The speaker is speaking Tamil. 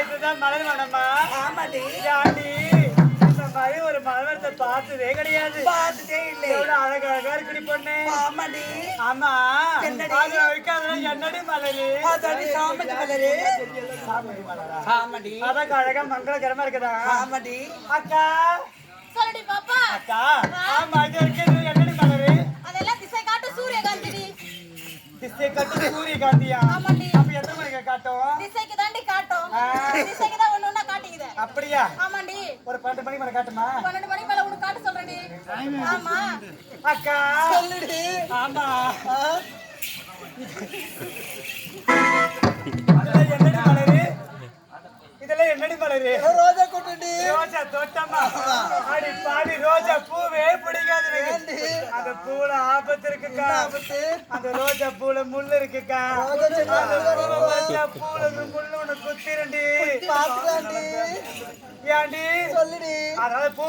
இதுதான் மலர் மனமா? ஆமாடி. யாண்டி இந்த மாதிரி ஒரு மலர்வனத்தை பார்த்ததே கிடையாது. பார்த்ததே இல்லை. எவ்வளவு அழகழகா இருக்குடி பொண்ணு. ஆமாடி. ஆமா. என்னடி? அது வரைக்கும் அதெல்லாம் என்னடி மலரு? அதாடி சாமந்தி மலரு. சாமந்தி மலரா? ஆமாடி. அதான் அழகா மங்களகரமா இருக்குதா? ஆமாடி. அக்கா சொல்லுடி பாப்பா. அக்கா ஆமா இது இருக்குது என்னடி மலரு? அதெல்லாம் திசை காட்டு சூரியகாந்திடி. திசை காட்டு சூரியகாந்தியா? ஆமாடி. அப்ப எத்தனை மணிக்கு காட்டும்? திசைக்கு தாண்டி காட்டும். திசைக்கு தான் ஒண்ணு ஒண்ணா காட்டிக்குது. அப்படியா? ஆமாண்டி. ஒரு 12 மணிக்கு மேல காட்டுமா? 12 மணி மேல உனக்கு காட்ட சொல்றேன்டி. ஆமா. அக்கா சொல்லுடி. ஆமா இதெல்லாம் என்னடி மலரு? இதெல்லாம் என்னடி மலரு? ரோஜா கூட்டுடி. ரோஜா தோட்டமா? அடி பாவி ரோஜா பூவே பிடிக்காது எனக்கு. அந்த பூல ஆபத்து இருக்குக்கா. அந்த ரோஜா பூல முள்ளு இருக்குக்கா. ரோஜா பூல முள்ளு உனக்கு குத்திரண்டி. பாத்துக்கலாண்டி. ஏண்டி? சொல்லுடி. அதனால பூ